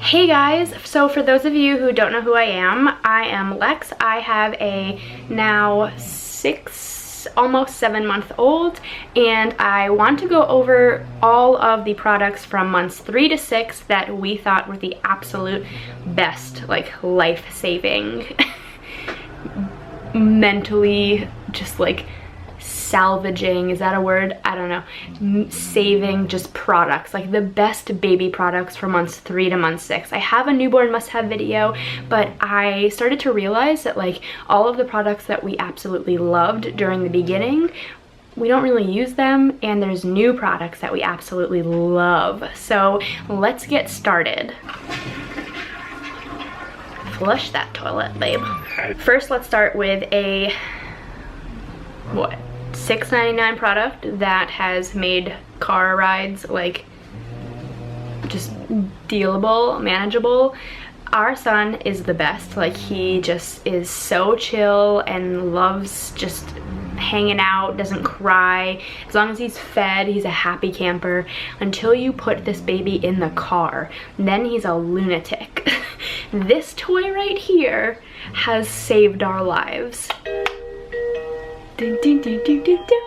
Hey guys, so for those of you who don't know who I am Lex. I have a now almost 7-month-old, and I want to go over all of the products from months 3 to 6 that we thought were the absolute best, like life-saving, mentally just like salvaging, is that a word? I don't know, saving just products, like the best baby products for months 3 to month 6. I have a newborn must-have video, but I started to realize that like all of the products that we absolutely loved during the beginning, we don't really use them, and there's new products that we absolutely love. So let's get started. Flush that toilet, babe. First, let's start with a what? $6.99 product that has made car rides like just dealable, manageable. Our son is the best. Like, he just is so chill and loves just hanging out, doesn't cry. As long as he's fed, he's a happy camper until you put this baby in the car. Then he's a lunatic. This toy right here has saved our lives. Dun, dun, dun, dun, dun, dun.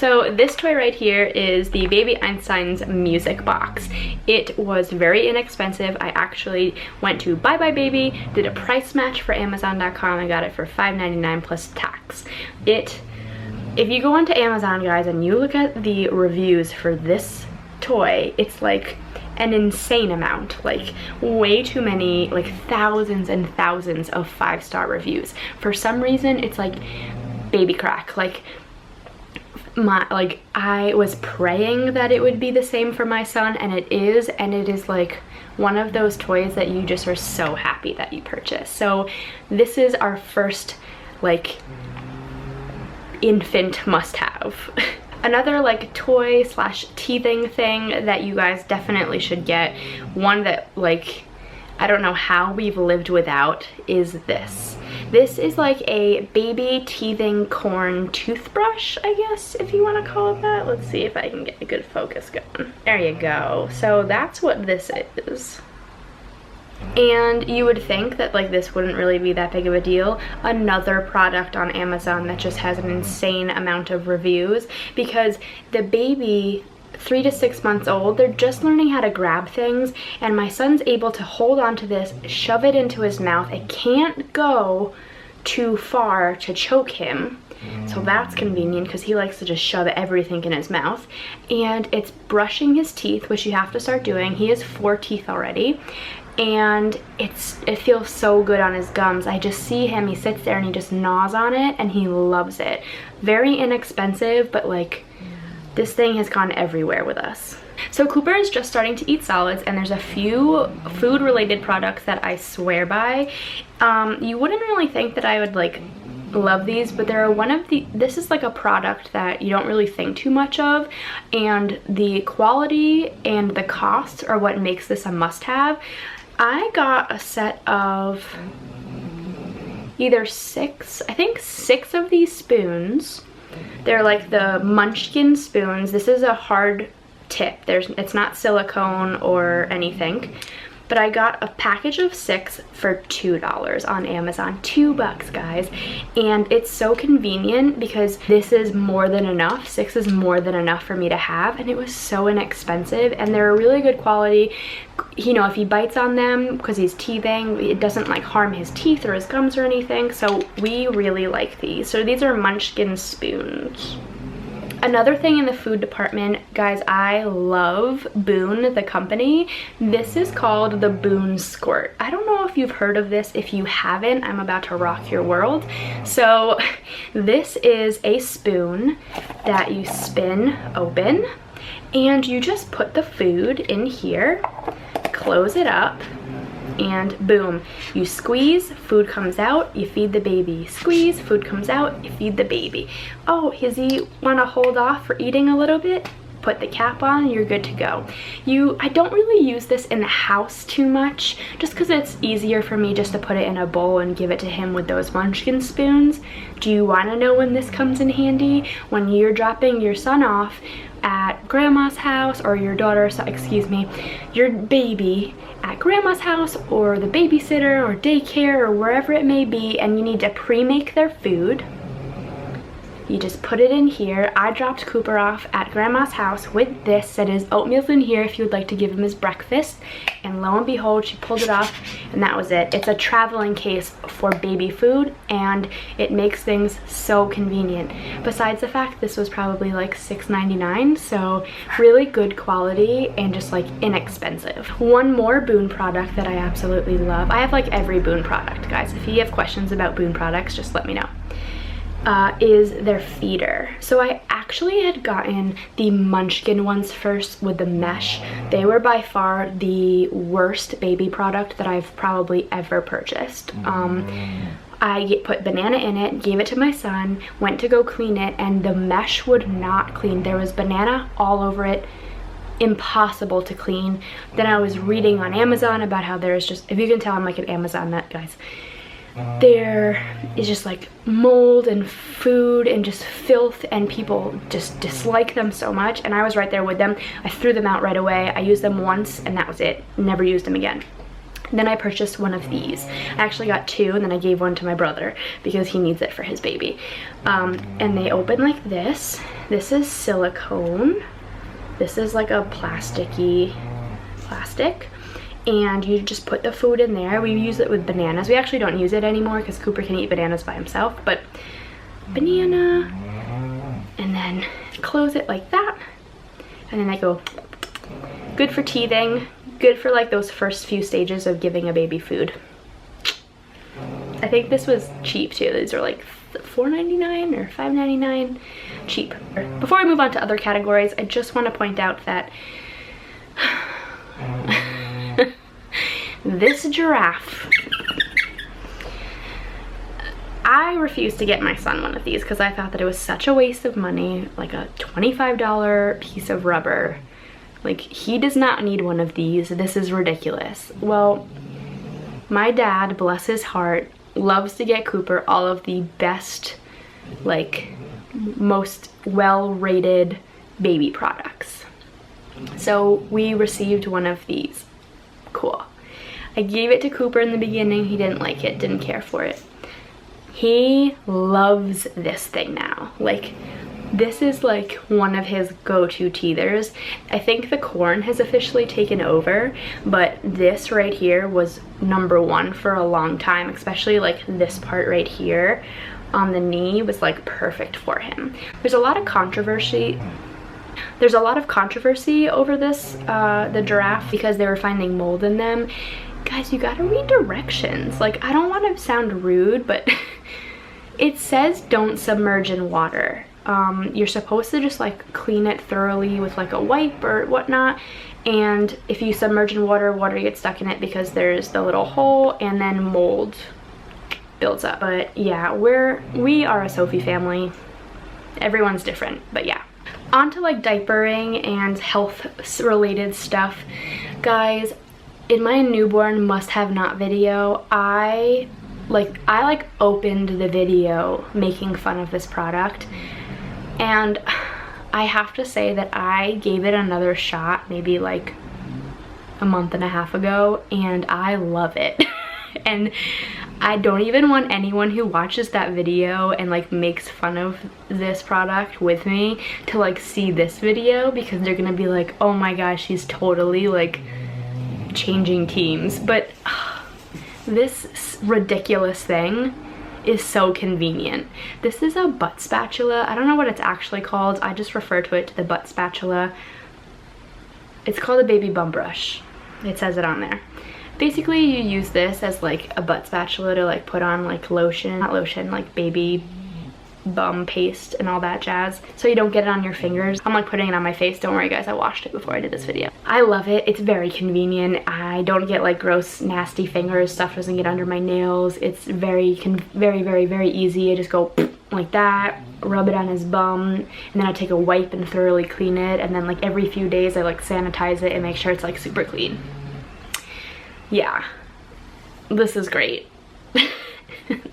So this toy right here is the Baby Einstein's music box. It was very inexpensive. I actually went to Bye Bye Baby, did a price match for Amazon.com, and got it for $5.99 plus tax. If you go onto Amazon, guys, and you look at the reviews for this toy, it's like an insane amount, like way too many, like thousands and thousands of 5-star reviews. For some reason, it's like baby crack. Like I was praying that it would be the same for my son, and it is like one of those toys that you just are so happy that you purchased. So this is our first like infant must-have. Another like toy slash teething thing that you guys definitely should get, one that like I don't know how we've lived without, is this. This is like a baby teething corn toothbrush, I guess, if you want to call it that. Let's see if I can get a good focus going. There you go. So that's what this is. And you would think that like this wouldn't really be that big of a deal. Another product on Amazon that just has an insane amount of reviews, because the baby 3 to 6 months old, they're just learning how to grab things, and my son's able to hold on to this, shove it into his mouth. It can't go too far to choke him. So that's convenient because he likes to just shove everything in his mouth. And it's brushing his teeth, which you have to start doing. He has 4 teeth already. And it feels so good on his gums. I just see him, he sits there and he just gnaws on it and he loves it. Very inexpensive, but like this thing has gone everywhere with us. So Cooper is just starting to eat solids, and there's a few food related products that I swear by. You wouldn't really think that I would like love these, but they're this is like a product that you don't really think too much of, and the quality and the costs are what makes this a must-have. I got a set of either 6 of these spoons. They're like the Munchkin spoons. This is a hard tip. It's not silicone or anything. But I got a package of 6 for $2 on Amazon. $2, guys. And it's so convenient because this is more than enough. 6 is more than enough for me to have, and it was so inexpensive, and they're a really good quality. You know, if he bites on them because he's teething, it doesn't like harm his teeth or his gums or anything. So we really like these. So these are Munchkin spoons. Another thing in the food department, guys, I love Boon, the company. This is called the Boon Squirt. I don't know if you've heard of this. If you haven't, I'm about to rock your world. So this is a spoon that you spin open, and you just put the food in here, close it up, and boom, you squeeze, food comes out, you feed the baby. Squeeze, food comes out, you feed the baby. Oh, does he want to hold off for eating a little bit? put the cap on, you're good to go. I don't really use this in the house too much, just because it's easier for me just to put it in a bowl and give it to him with those Munchkin spoons. Do you want to know when this comes in handy? When you're dropping your son off at grandma's house, or your daughter, excuse me, your baby at grandma's house, or the babysitter, or daycare, or wherever it may be, and you need to pre-make their food. You just put it in here. I dropped Cooper off at grandma's house with this. That is oatmeal's in here if you would like to give him his breakfast. And lo and behold, she pulled it off and that was it. It's a traveling case for baby food and it makes things so convenient. Besides the fact this was probably like $6.99, so really good quality and just like inexpensive. One more Boon product that I absolutely love. I have like every Boon product, guys. If you have questions about Boon products, just let me know. Is their feeder. So I actually had gotten the Munchkin ones first with the mesh. They were by far the worst baby product that I've probably ever purchased. I put banana in it, gave it to my son, went to go clean it, and the mesh would not clean. There was banana all over it. Impossible to clean. Then I was reading on Amazon about how there's just, if you can tell, I'm like an Amazon nut, guys. There is just like mold and food and just filth, and people just dislike them so much, and I was right there with them. I threw them out right away. I used them once and that was it. Never used them again. Then I purchased one of these. I actually got two and then I gave one to my brother because he needs it for his baby. And they open like this. This is silicone. This is like a plasticky plastic. And you just put the food in there. We use it with bananas. We actually don't use it anymore because Cooper can eat bananas by himself, but banana, and then close it like that, and then I go. Good for teething, good for like those first few stages of giving a baby food. I think this was cheap too. These are like $4.99 or $5.99, cheap. Before I move on to other categories, I just want to point out that this giraffe, I refused to get my son one of these because I thought that it was such a waste of money, like a $25 piece of rubber. Like, he does not need one of these. This is ridiculous. Well, my dad, bless his heart, loves to get Cooper all of the best, like, most well-rated baby products. So we received one of these. Cool. I gave it to Cooper in the beginning. He didn't like it, didn't care for it. He loves this thing now. Like, this is like one of his go-to teethers. I think the corn has officially taken over, but this right here was #1 for a long time, especially like this part right here on the knee was like perfect for him. There's a lot of controversy over this, the giraffe, because they were finding mold in them. Guys, you gotta read directions. Like, I don't want to sound rude, but it says don't submerge in water. You're supposed to just like clean it thoroughly with like a wipe or whatnot, and if you submerge in water, water gets stuck in it because there's the little hole and then mold builds up. But yeah, we are a Sophie family. Everyone's different, but yeah. On to like diapering and health related stuff. Guys, in my newborn must have not video, I opened the video making fun of this product, and I have to say that I gave it another shot maybe like a month and a half ago, and I love it. And I don't even want anyone who watches that video and like makes fun of this product with me to like see this video, because they're gonna be like, oh my gosh, she's totally like changing teams. But this ridiculous thing is so convenient. This is a butt spatula. I don't know what it's actually called. I just refer to it to the butt spatula. It's called a baby bum brush. It says it on there. Basically, you use this as like a butt spatula to like put on like lotion, not lotion, like baby bum paste and all that jazz, so you don't get it on your fingers. I'm like putting it on my face. Don't worry guys, I washed it before I did this video. I love it. It's very convenient. I don't get like gross nasty fingers. Stuff doesn't get under my nails. It's very easy. I just go like that, rub it on his bum, and then I take a wipe and thoroughly clean it, and then like every few days I like sanitize it and make sure it's like super clean. Yeah, this is great.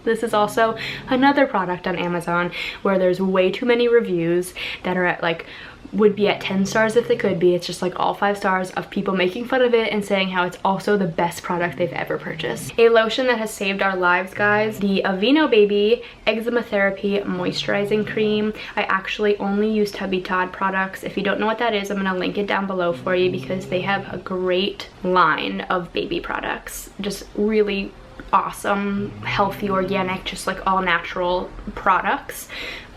This is also another product on Amazon where there's way too many reviews that are at like, would be at 10 stars if they could be. It's just like all 5 stars of people making fun of it and saying how it's also the best product they've ever purchased. A lotion that has saved our lives, guys. The Aveeno Baby Eczema Therapy Moisturizing Cream. I actually only use Tubby Todd products. If you don't know what that is, I'm gonna link it down below for you because they have a great line of baby products. Just really awesome, healthy, organic, just like all natural products.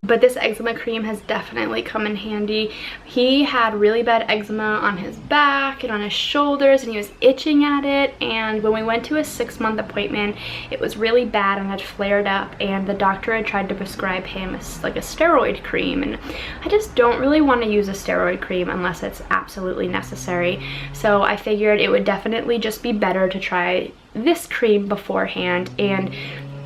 But this eczema cream has definitely come in handy. He had really bad eczema on his back and on his shoulders, and he was itching at it, and when we went to a 6-month appointment, it was really bad and had flared up, and the doctor had tried to prescribe him like a steroid cream, and I just don't really want to use a steroid cream unless it's absolutely necessary. So I figured it would definitely just be better to try this cream beforehand, and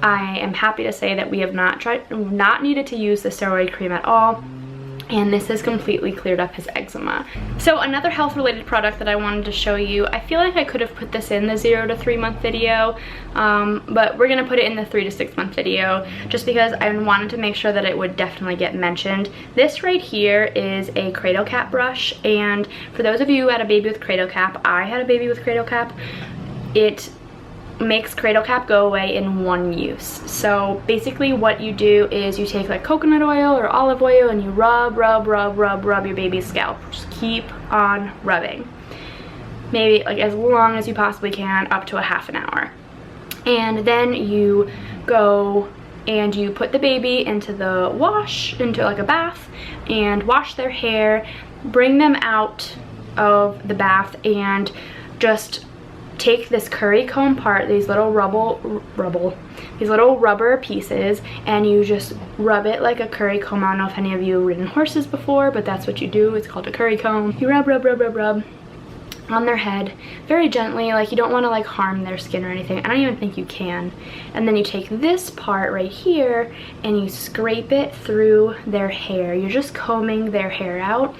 I am happy to say that we have not needed to use the steroid cream at all, and this has completely cleared up his eczema. So another health related product that I wanted to show you, I feel like I could have put this in the 0 to 3 month video, but we're gonna put it in the 3 to 6 month video just because I wanted to make sure that it would definitely get mentioned. This right here is a Cradle cap brush, and for those of you who had a baby with Cradle cap, I had a baby with Cradle cap, it makes Cradle cap go away in one use. So basically what you do is you take like coconut oil or olive oil and you rub your baby's scalp. Just keep on rubbing. Maybe like as long as you possibly can, up to a half an hour. And then you go and you put the baby into the wash, into like a bath, and wash their hair, bring them out of the bath, and just take this curry comb part, these little these little rubber pieces, and you just rub it like a curry comb. I don't know if any of you have ridden horses before, but that's what you do. It's called a curry comb. You rub on their head very gently, like you don't want to like harm their skin or anything. I don't even think you can. And then you take this part right here and you scrape it through their hair. You're just combing their hair out,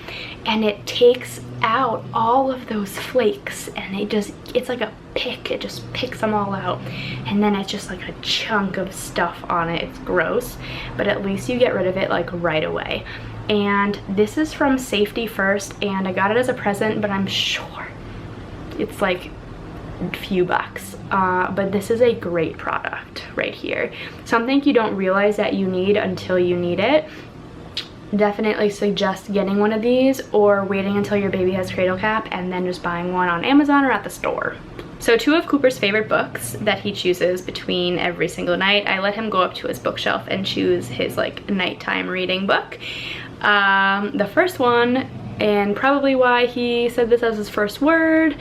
and it takes out all of those flakes, and it's like a pick. It just picks them all out, and then it's just like a chunk of stuff on it. It's gross, but at least you get rid of it like right away. And this is from Safety First, and I got it as a present, but I'm sure it's like a few bucks. But this is a great product right here. Something you don't realize that you need until you need it. Definitely suggest getting one of these, or waiting until your baby has Cradle cap and then just buying one on Amazon or at the store. So 2 of Cooper's favorite books that he chooses between every single night, I let him go up to his bookshelf and choose his like nighttime reading book. The first one, and probably why he said this as his first word,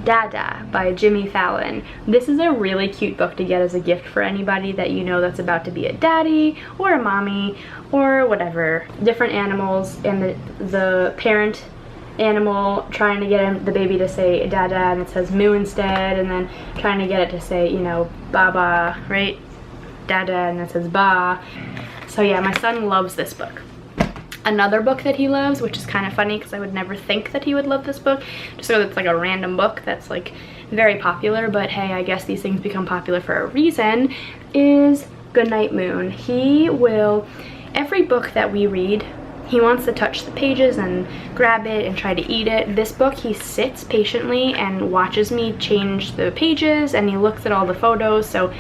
Dada by Jimmy Fallon. This is a really cute book to get as a gift for anybody that you know that's about to be a daddy or a mommy or whatever. Different animals, and the parent animal trying to get the baby to say Dada, and it says moo instead, and then trying to get it to say, you know, Baba, right? Dada, and it says Ba. So yeah, my son loves this book. Another book that he loves, which is kind of funny because I would never think that he would love this book, just because it's like a random book that's like very popular, but hey, I guess these things become popular for a reason, is Goodnight Moon. He will, every book that we read, he wants to touch the pages and grab it and try to eat it. This book, he sits patiently and watches me change the pages, and he looks at all the photos, so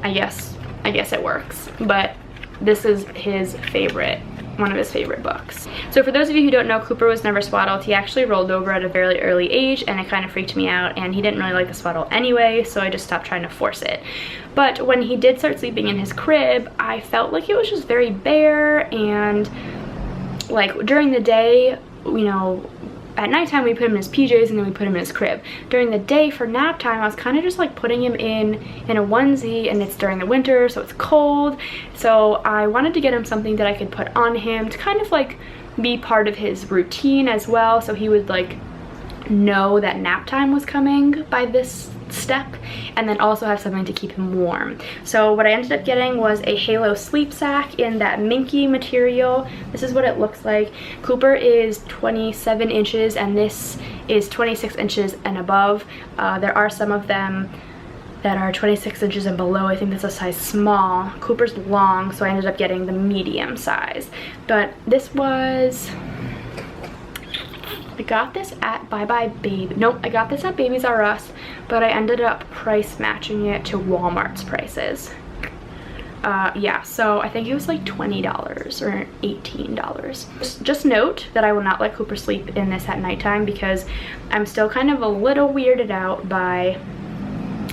I guess it works. But this is his favorite, one of his favorite books. So for those of you who don't know, Cooper was never swaddled. He actually rolled over at a very early age, and it kind of freaked me out, and he didn't really like the swaddle anyway, so I just stopped trying to force it. But when he did start sleeping in his crib, I felt like it was just very bare, and like during the day, you know, at nighttime we put him in his PJs and then we put him in his crib. During the day for nap time, I was kind of just like putting him in a onesie, and it's during the winter, so it's cold. So I wanted to get him something that I could put on him to kind of like be part of his routine as well, so he would like know that nap time was coming by this step, and then also have something to keep him warm. So what I ended up getting was a Halo sleep sack in that minky material. This is what it looks like. Cooper is 27 inches and this is 26 inches and above. There are some of them that are 26 inches and below. I think that's a size small. Cooper's long, so I ended up getting the medium size. But this was, I got this at Bye Bye Baby. Nope, I got this at Babies R Us, but I ended up price matching it to Walmart's prices. Yeah, so I think it was like $20 or $18. Just note that I will not let Cooper sleep in this at nighttime because I'm still kind of a little weirded out by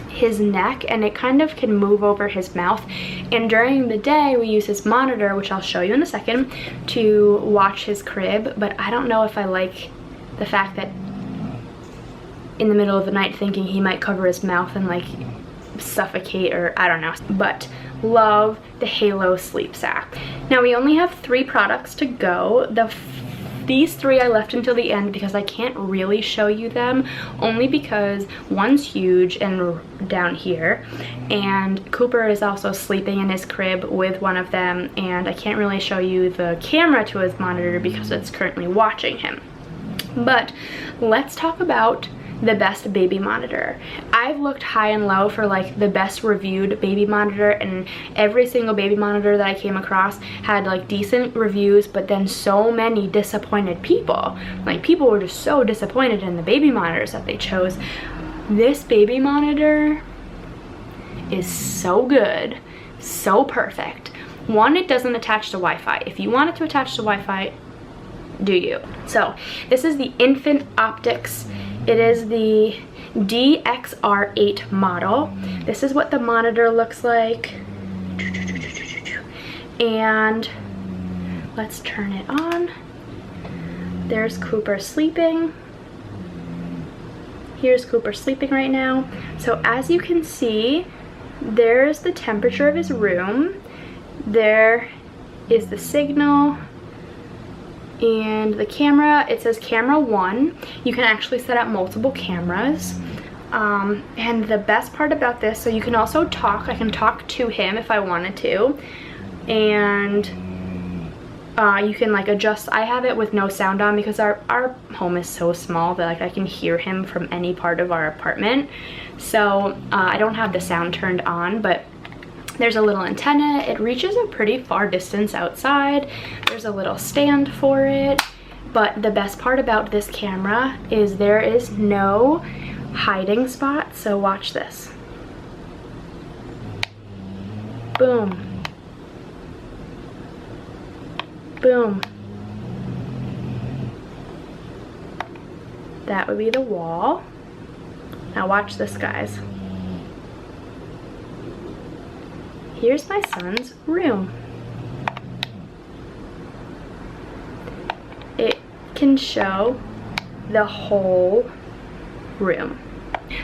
his neck, and it kind of can move over his mouth. And during the day we use his monitor, which I'll show you in a second, to watch his crib, but I don't know if I like the fact that in the middle of the night thinking he might cover his mouth and like suffocate, or I don't know. But love the Halo sleep sack. Now we only have 3 products to go. These 3 I left until the end because I can't really show you them, only because one's huge and down here, and Cooper is also sleeping in his crib with one of them, and I can't really show you the camera to his monitor because it's currently watching him. But let's talk about the best baby monitor. I've looked high and low for like the best reviewed baby monitor, and every single baby monitor that I came across had like decent reviews, but then so many disappointed people. Like people were just so disappointed in the baby monitors that they chose. This baby monitor is so good, so perfect. One, it doesn't attach to Wi-Fi. If you want it to attach to Wi-Fi, do you? So this is the Infant Optics. It is the DXR8 model. This is what the monitor looks like. And let's turn it on. There's Cooper sleeping. Here's Cooper sleeping right now. So as you can see, there's the temperature of his room. There is the signal. And the camera, it says camera 1. You can actually set up multiple cameras. And the best part about this, so you can also talk. I can talk to him if I wanted to. And you can like adjust. I have it with no sound on because our home is so small that like I can hear him from any part of our apartment. So I don't have the sound turned on, but there's a little antenna. It reaches a pretty far distance outside. There's a little stand for it. But the best part about this camera is there is no hiding spot. So watch this. Boom. Boom. That would be the wall. Now watch this, guys. Here's my son's room. It can show the whole room.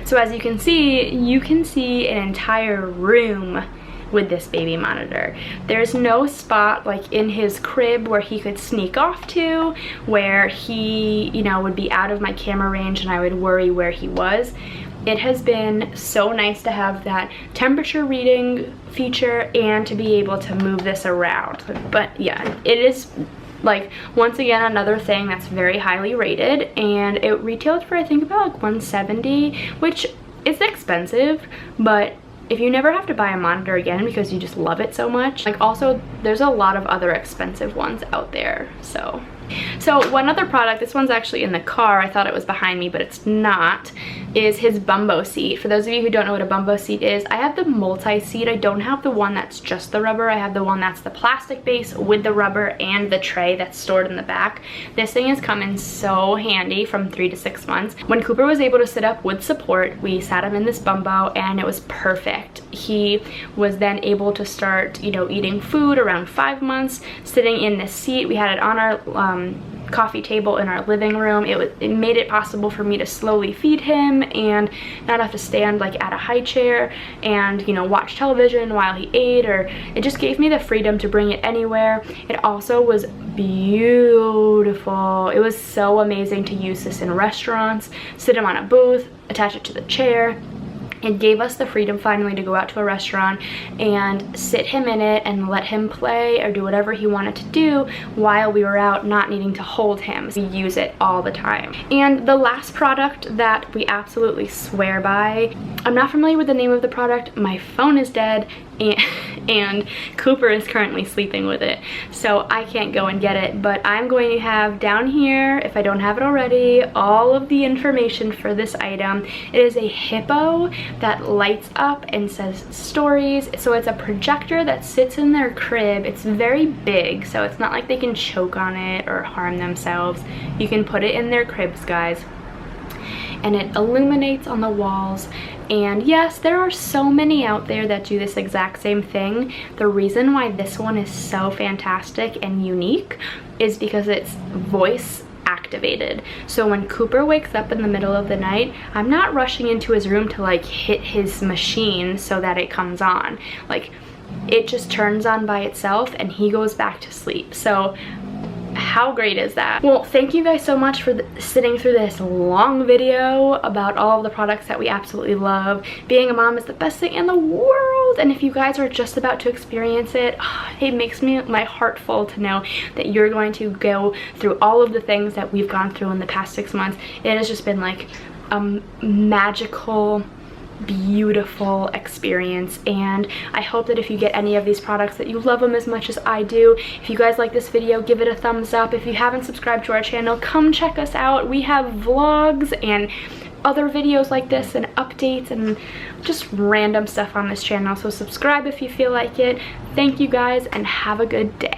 So as you can see an entire room with this baby monitor. There's no spot like in his crib where he could sneak off to, where he, you know, would be out of my camera range and I would worry where he was. It has been so nice to have that temperature reading feature and to be able to move this around. But yeah, it is like, once again, another thing that's very highly rated, and it retailed for I think about like $170, which is expensive, but if you never have to buy a monitor again because you just love it so much, like also there's a lot of other expensive ones out there. So one other product, this one's actually in the car, I thought it was behind me but it's not, is his Bumbo seat. For those of you who don't know what a Bumbo seat is, I have the multi-seat. I don't have the one that's just the rubber. I have the one that's the plastic base with the rubber and the tray that's stored in the back. This thing has come in so handy from 3 to 6 months. When Cooper was able to sit up with support, we sat him in this Bumbo and it was perfect. He was then able to start, you know, eating food around 5 months, sitting in this seat. We had it on our coffee table in our living room. It made it possible for me to slowly feed him and not have to stand like at a high chair and, you know, watch television while he ate, or it just gave me the freedom to bring it anywhere. It also was beautiful. It was so amazing to use this in restaurants, sit him on a booth, attach it to the chair. It gave us the freedom finally to go out to a restaurant and sit him in it and let him play or do whatever he wanted to do while we were out, not needing to hold him. We use it all the time. And the last product that we absolutely swear by, I'm not familiar with the name of the product, my phone is dead, and Cooper is currently sleeping with it, so I can't go and get it, but I'm going to have down here, if I don't have it already, all of the information for this item. It is a Hippo that lights up and says stories. So it's a projector that sits in their crib. It's very big, so it's not like they can choke on it or harm themselves. You can put it in their cribs, guys, and it illuminates on the walls. And yes, there are so many out there that do this exact same thing. The reason why this one is so fantastic and unique is because it's voice activated. So when Cooper wakes up in the middle of the night, I'm not rushing into his room to like hit his machine so that it comes on. Like, it just turns on by itself and he goes back to sleep. So how great is that? Well, thank you guys so much for sitting through this long video about all of the products that we absolutely love. Being a mom is the best thing in the world, and if you guys are just about to experience it, it makes my heart full to know that you're going to go through all of the things that we've gone through in the past 6 months. It has just been like a magical, beautiful experience, and I hope that if you get any of these products that you love them as much as I do. If you guys like this video, give it a thumbs up. If you haven't subscribed to our channel, come check us out. We have vlogs and other videos like this and updates and just random stuff on this channel, so subscribe if you feel like it. Thank you guys and have a good day.